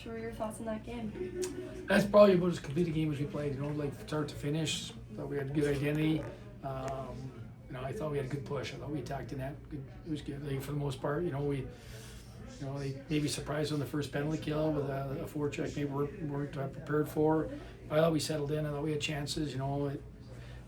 What were your thoughts on that game? That's probably about as complete a game as we played. Like start to finish. Thought we had good identity. I thought we had a good push. I thought we attacked the net. It was good. Like, for the most part, they maybe surprised on the first penalty kill with a forecheck maybe weren't prepared for. I thought we settled in. I thought we had chances.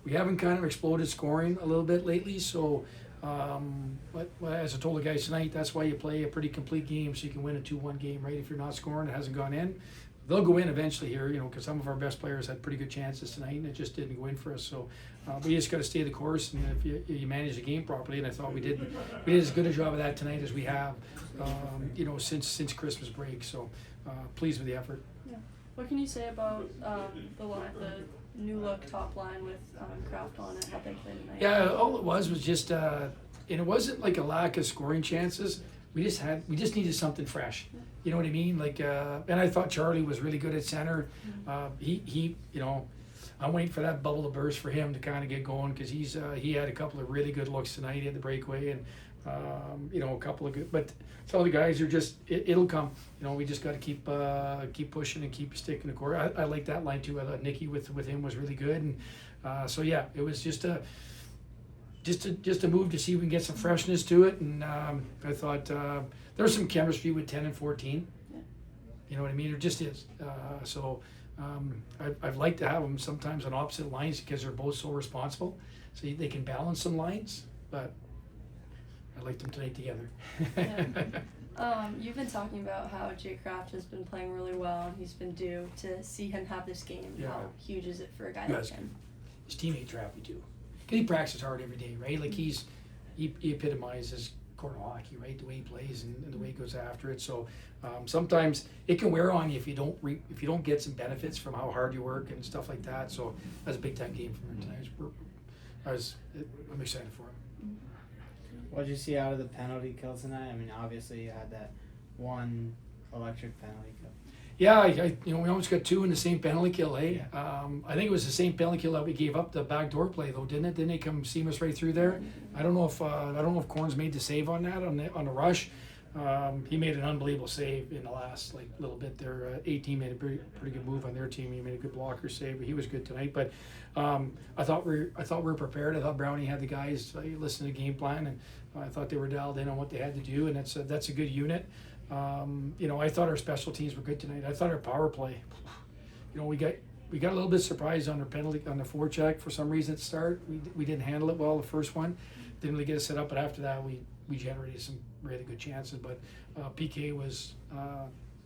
We haven't kind of exploded scoring a little bit lately. So, but as I told the guys tonight, that's why you play a pretty complete game so you can win a 2-1 game, right? If you're not scoring, it hasn't gone in. They'll go in eventually here, because some of our best players had pretty good chances tonight, and it just didn't go in for us. So we just got to stay the course, and if you manage the game properly, and I thought we did as good a job of that tonight as we have, since Christmas break. So pleased with the effort. Yeah. What can you say about the new look top line with Kraft on it? How they played tonight? Yeah, all it was just, and it wasn't like a lack of scoring chances. We just needed something fresh. You know what I mean? Like, and I thought Charlie was really good at center. I'm waiting for that bubble to burst for him to kind of get going, because he had a couple of really good looks tonight. He had the breakaway and a couple of good. But some of the guys are just it'll come. We just got to keep pushing and keep sticking the core. I like that line too. I thought Nicky with him was really good, and so yeah, it was just a move to see if we can get some freshness to it. And I thought there's some chemistry with 10 and 14. Yeah. You know what I mean? It just is. I'd like to have them sometimes on opposite lines because they're both so responsible, so they can balance some lines. But I like them tonight together. Yeah. You've been talking about how Jay Kraft has been playing really well, and he's been due to see him have this game. Yeah. How huge is it for a guy like him? His teammates are happy too. He practices hard every day, right? Like he epitomizes Cornell hockey, right? The way he plays and the way he goes after it. So sometimes it can wear on you if you don't get some benefits from how hard you work and stuff like that. So that's a big time game for him tonight. I'm excited for him. What did you see out of the penalty kill tonight? I mean, obviously you had that one electric penalty kill. Yeah, we almost got two in the same penalty kill, eh? I think it was the same penalty kill that we gave up the backdoor play, though, didn't it? Didn't they come seamless right through there? I don't know if Corns made the save on that on the rush. He made an unbelievable save in the last little bit there. 18 made a pretty good move on their team. He made a good blocker save. He was good tonight. But I thought we were prepared. I thought Brownie had the guys listen to the game plan, and I thought they were dialed in on what they had to do. And that's a good unit. I thought our special teams were good tonight. I thought our power play, we got a little bit surprised on our penalty on the forecheck for some reason at the start. We didn't handle it well the first one, didn't really get us set up. But after that, we generated some really good chances. But PK was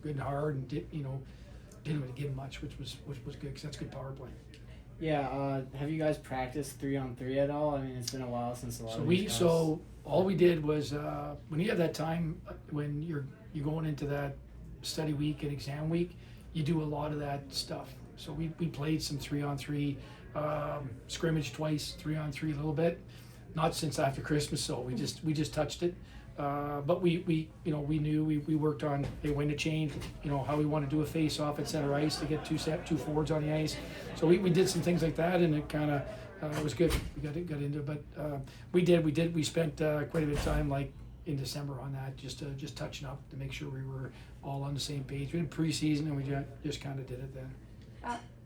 good and hard, and didn't really give much, which was good because that's good power play. Yeah, have you guys practiced 3-on-3 at all? I mean, it's been a while since a lot of these guys. So all we did was when you have that time when you're going into that study week and exam week, you do a lot of that stuff. So we played some 3-on-3, scrimmage twice, 3-on-3 a little bit. Not since after Christmas, so we just touched it. But we knew we worked on when to change, how we want to do a face off at center ice to get two forwards on the ice. So we did some things like that, and it kind of was good. We got into it, but we spent quite a bit of time in December on that, just touching up to make sure we were all on the same page. We did preseason, and we just kind of did it then.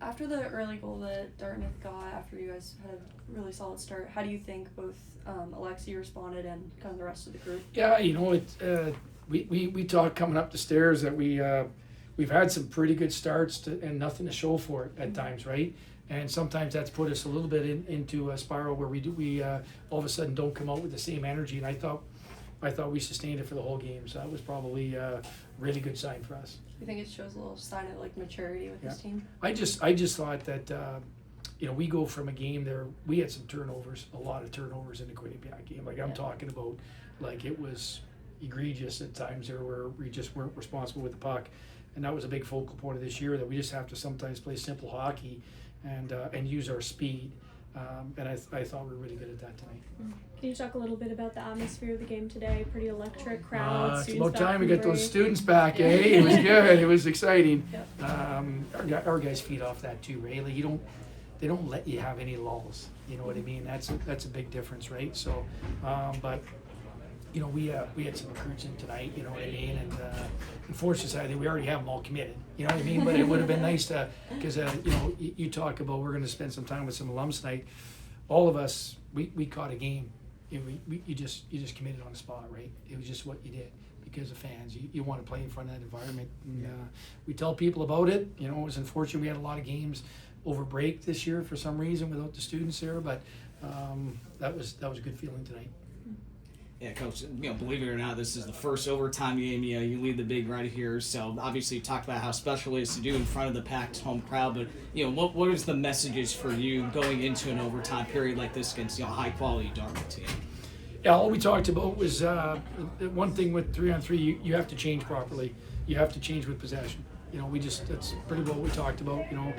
After the early goal that Dartmouth got, after you guys had a really solid start, how do you think both Alexi responded and kind of the rest of the group? Yeah, we talked coming up the stairs that we've had some pretty good starts and nothing to show for it at times, right? And sometimes that's put us a little bit into a spiral where we all of a sudden don't come out with the same energy. And I thought we sustained it for the whole game, so that was probably a really good sign for us. You think it shows a little sign of maturity with this team? I just thought that we go from a game there. We had some turnovers, a lot of turnovers in the Quinnipiac game. I'm talking about it was egregious at times there where we just weren't responsible with the puck, and that was a big focal point of this year. That we just have to sometimes play simple hockey and use our speed. And I thought we were really good at that tonight. Can you talk a little bit about the atmosphere of the game today? Pretty electric crowd. It's about time we get those students back, eh? It was good. It was exciting. Yep. Our guys feed off that too, right? They don't let you have any lulls. You know what I mean? That's a big difference, right? So, but you know, we had some recruits in tonight, you know what I mean? And unfortunately, I think we already have them all committed, you know what I mean? But it would have been nice to, because, you know, you talk about we're going to spend some time with some alums tonight. All of us, we caught a game. You know, you just committed on the spot, right? It was just what you did because of fans. You want to play in front of that environment. And, we tell people about it. You know, it was unfortunate we had a lot of games over break this year for some reason without the students there, but that was a good feeling tonight. Yeah, Coach, you know, believe it or not, this is the first overtime game. You lead the big right here. So obviously you talked about how special it is to do in front of the packed home crowd. But, you know, what is the messages for you going into an overtime period like this against, you know, high-quality Dartmouth team? Yeah, all we talked about was one thing with 3-on-3, you have to change properly. You have to change with possession. You know, that's pretty well what we talked about. You know,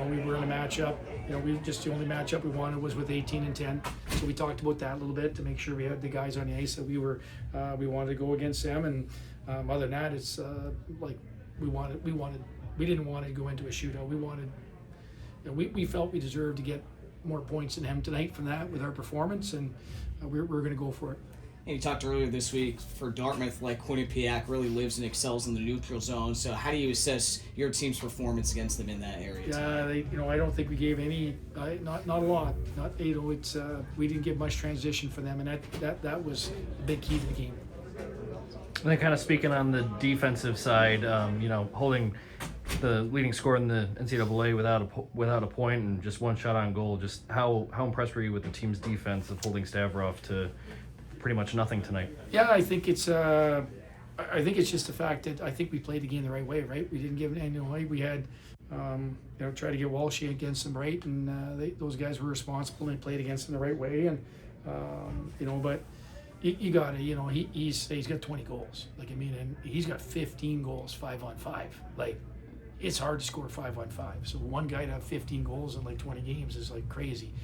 we were in a matchup. You know, the only matchup we wanted was with 18 and 10. So we talked about that a little bit to make sure we had the guys on the ice that we wanted to go against them. And other than that, it's like we didn't want to go into a shootout. We felt we deserved to get more points than him tonight from that with our performance, and we're going to go for it. And you talked earlier this week for Dartmouth, like Quinnipiac really lives and excels in the neutral zone. So how do you assess your team's performance against them in that area? Yeah, I don't think we gave any, not a lot. It's we didn't give much transition for them, and that was a big key to the game. And then kind of speaking on the defensive side, you know, holding the leading scorer in the NCAA without a point and just one shot on goal. Just how impressed were you with the team's defense of holding Stavrov to pretty much nothing tonight? Yeah, I think it's just the fact that I think we played the game the right way, right? We didn't give it any away. We had, try to get Walshy against them right, and those guys were responsible and played against them the right way. And but you got to, he's got 20 goals. Like, I mean, and he's got 15 goals 5-on-5. Like, it's hard to score 5-on-5. So one guy to have 15 goals in like 20 games is like crazy.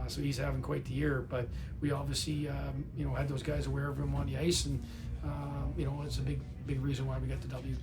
So he's having quite the year, but we obviously, had those guys aware of him on the ice, and it's a big reason why we got the W.